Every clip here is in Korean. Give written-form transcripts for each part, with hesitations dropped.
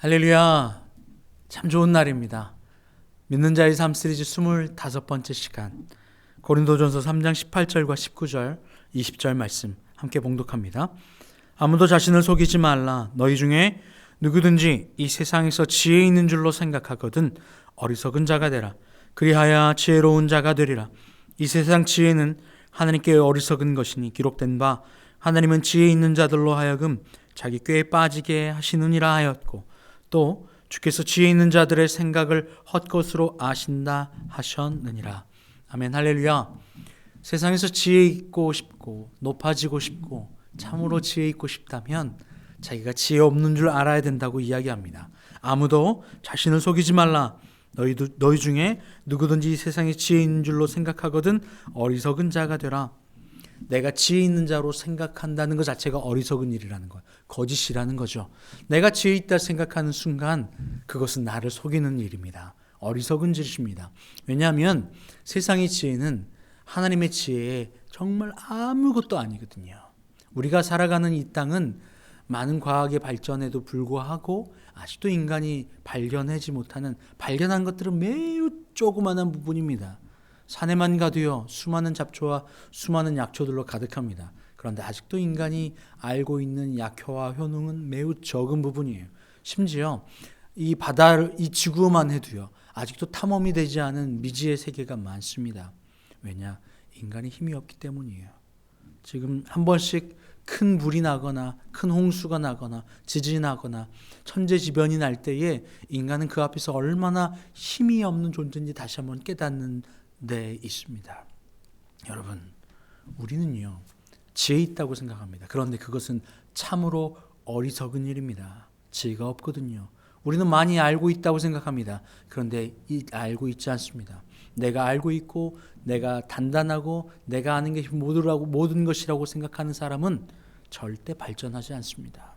할렐루야. 참 좋은 날입니다. 믿는 자의 삶 시리즈 25번째 시간, 고린도전서 3장 18절과 19절, 20절 말씀 함께 봉독합니다. 아무도 자신을 속이지 말라. 너희 중에 누구든지 이 세상에서 지혜 있는 줄로 생각하거든 어리석은 자가 되라. 그리하여 지혜로운 자가 되리라. 이 세상 지혜는 하나님께 어리석은 것이니 기록된 바 하나님은 지혜 있는 자들로 하여금 자기 꾀에 빠지게 하시느니라 하였고, 또 주께서 지혜 있는 자들의 생각을 헛것으로 아신다 하셨느니라. 아멘. 할렐루야. 세상에서 지혜 있고 싶고 높아지고 싶고 참으로 지혜 있고 싶다면 자기가 지혜 없는 줄 알아야 된다고 이야기합니다. 아무도 자신을 속이지 말라. 너희 중에 누구든지 이 세상에 지혜 있는 줄로 생각하거든 어리석은 자가 되라. 내가 지혜 있는 자로 생각한다는 것 자체가 어리석은 일이라는 거예요. 거짓이라는 거죠. 내가 지혜 있다 생각하는 순간 그것은 나를 속이는 일입니다. 어리석은 짓입니다. 왜냐하면 세상의 지혜는 하나님의 지혜에 정말 아무것도 아니거든요. 우리가 살아가는 이 땅은 많은 과학의 발전에도 불구하고 아직도 인간이 발견하지 못하는, 발견한 것들은 매우 조그마한 부분입니다. 산에만 가도요, 수많은 잡초와 수많은 약초들로 가득합니다. 그런데 아직도 인간이 알고 있는 약효와 효능은 매우 적은 부분이에요. 심지어 이 바다를, 이 지구만 해도요, 아직도 탐험이 되지 않은 미지의 세계가 많습니다. 왜냐? 인간이 힘이 없기 때문이에요. 지금 한 번씩 큰 불이 나거나 큰 홍수가 나거나 지진이 나거나 천재지변이 날 때에 인간은 그 앞에서 얼마나 힘이 없는 존재인지 다시 한번 깨닫는 데 있습니다. 여러분, 우리는요, 지혜 있다고 생각합니다. 그런데 그것은 참으로 어리석은 일입니다. 지혜가 없거든요. 우리는 많이 알고 있다고 생각합니다. 그런데 알고 있지 않습니다. 내가 알고 있고 내가 단단하고 내가 아는 게 모든 것이라고 생각하는 사람은 절대 발전하지 않습니다.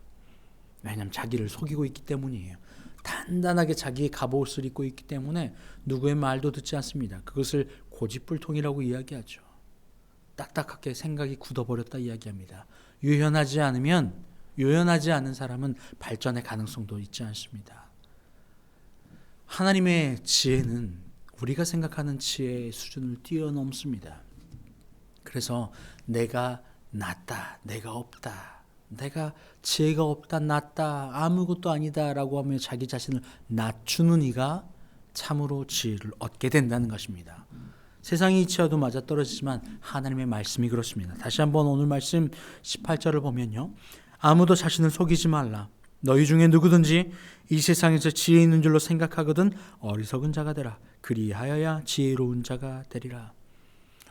왜냐하면 자기를 속이고 있기 때문이에요. 단단하게 자기의 갑옷을 입고 있기 때문에 누구의 말도 듣지 않습니다. 그것을 고집불통이라고 이야기하죠. 딱딱하게 생각이 굳어버렸다 이야기합니다. 유연하지 않은 사람은 발전의 가능성도 있지 않습니다. 하나님의 지혜는 우리가 생각하는 지혜의 수준을 뛰어넘습니다. 그래서 내가 낮다, 내가 없다, 내가 지혜가 없다, 낮다, 아무것도 아니다 라고 하며 자기 자신을 낮추는 이가 참으로 지혜를 얻게 된다는 것입니다. 세상의 이치와도 맞아떨어지지만 하나님의 말씀이 그렇습니다. 다시 한번 오늘 말씀 18절을 보면요, 아무도 자신을 속이지 말라. 너희 중에 누구든지 이 세상에서 지혜 있는 줄로 생각하거든 어리석은 자가 되라. 그리하여야 지혜로운 자가 되리라.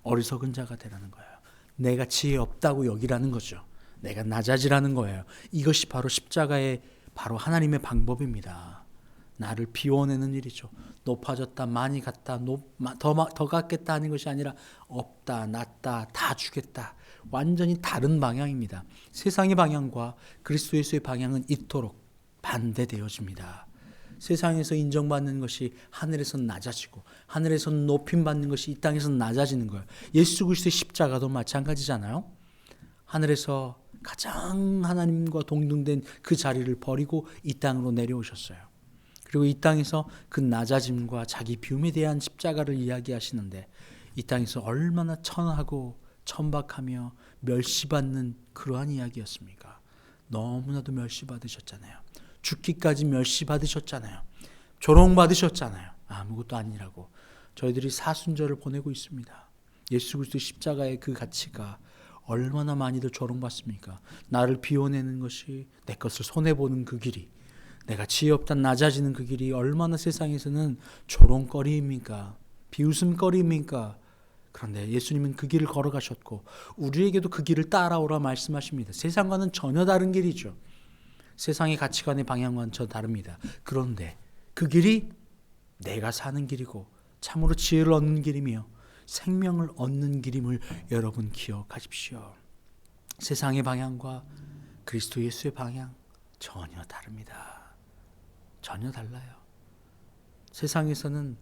어리석은 자가 되라는 거예요. 내가 지혜 없다고 여기라는 거죠. 내가 낮아지라는 거예요. 이것이 바로 십자가의 바로 하나님의 방법입니다. 나를 비워내는 일이죠. 높아졌다, 많이 갔다, 더 갔겠다 하는 것이 아니라 없다, 낮다, 다 주겠다. 완전히 다른 방향입니다. 세상의 방향과 그리스도 예수의 방향은 이토록 반대되어집니다. 세상에서 인정받는 것이 하늘에서는 낮아지고 하늘에서는 높임받는 것이 이 땅에서는 낮아지는 거예요. 예수 그리스도의 십자가도 마찬가지잖아요. 하늘에서 가장 하나님과 동등된 그 자리를 버리고 이 땅으로 내려오셨어요. 그리고 이 땅에서 그 낮아짐과 자기 비움에 대한 십자가를 이야기하시는데 이 땅에서 얼마나 천하고 천박하며 멸시받는 그러한 이야기였습니까? 너무나도 멸시받으셨잖아요. 죽기까지 멸시받으셨잖아요. 조롱받으셨잖아요. 아무것도 아니라고 저희들이 사순절을 보내고 있습니다. 예수 그리스도의 십자가의 그 가치가 얼마나 많이들 조롱받습니까? 나를 비워내는 것이, 내 것을 손해보는 그 길이, 내가 지혜 없다 낮아지는 그 길이 얼마나 세상에서는 조롱거리입니까? 비웃음거리입니까? 그런데 예수님은 그 길을 걸어가셨고 우리에게도 그 길을 따라오라 말씀하십니다. 세상과는 전혀 다른 길이죠. 세상의 가치관의 방향과는 전 다릅니다. 그런데 그 길이 내가 사는 길이고 참으로 지혜를 얻는 길이며 생명을 얻는 길임을 여러분 기억하십시오. 세상의 방향과 그리스도 예수의 방향 전혀 다릅니다. 전혀 달라요. 세상에서는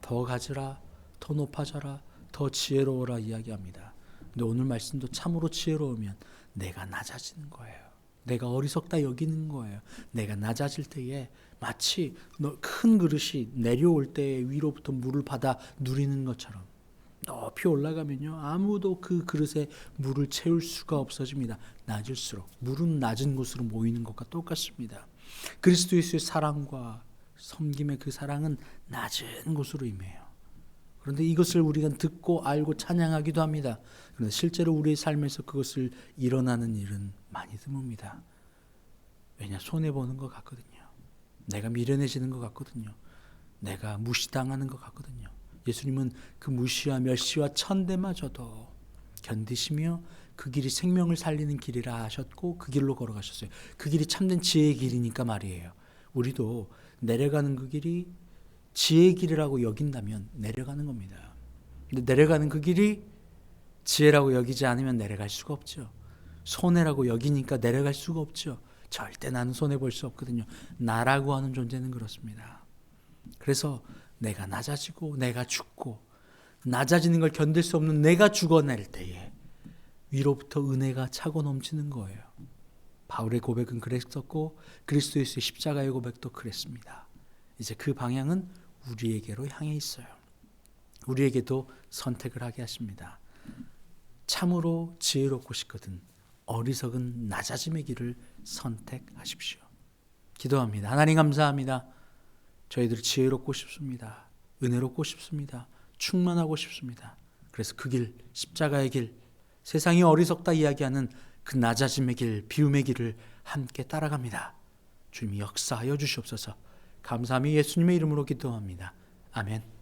더 가지라, 더 높아져라, 더 지혜로워라 이야기합니다. 근데 오늘 말씀도 참으로 지혜로우면 내가 낮아지는 거예요. 내가 어리석다 여기는 거예요. 내가 낮아질 때에 마치 큰 그릇이 내려올 때 위로부터 물을 받아 누리는 것처럼 높이 올라가면요, 아무도 그 그릇에 물을 채울 수가 없어집니다. 낮을수록 물은 낮은 곳으로 모이는 것과 똑같습니다. 그리스도 예수의 사랑과 섬김의 그 사랑은 낮은 곳으로 임해요. 그런데 이것을 우리가 듣고 알고 찬양하기도 합니다. 그런데 실제로 우리의 삶에서 그것을 일어나는 일은 많이 드뭅니다. 왜냐, 손해보는 것 같거든요. 내가 미련해지는 것 같거든요. 내가 무시당하는 것 같거든요. 예수님은 그 무시와 멸시와 천대마저도 견디시며 그 길이 생명을 살리는 길이라 하셨고 그 길로 걸어가셨어요. 그 길이 참된 지혜의 길이니까 말이에요. 우리도 내려가는 그 길이 지혜의 길이라고 여긴다면 내려가는 겁니다. 근데 내려가는 그 길이 지혜라고 여기지 않으면 내려갈 수가 없죠. 손해라고 여기니까 내려갈 수가 없죠. 절대 나는 손해볼 수 없거든요. 나라고 하는 존재는 그렇습니다. 그래서 내가 낮아지고 내가 죽고 낮아지는 걸 견딜 수 없는 내가 죽어낼 때에 위로부터 은혜가 차고 넘치는 거예요. 바울의 고백은 그랬었고 그리스도 예수의 십자가의 고백도 그랬습니다. 이제 그 방향은 우리에게로 향해 있어요. 우리에게도 선택을 하게 하십니다. 참으로 지혜롭고 싶거든 어리석은 낮아짐의 길을 선택하십시오. 기도합니다. 하나님 감사합니다. 저희들 지혜롭고 싶습니다. 은혜롭고 싶습니다. 충만하고 싶습니다. 그래서 그 길, 십자가의 길, 세상이 어리석다 이야기하는 그 낮아짐의 길, 비움의 길을 함께 따라갑니다. 주님이 역사하여 주시옵소서. 감사함이 예수님의 이름으로 기도합니다. 아멘.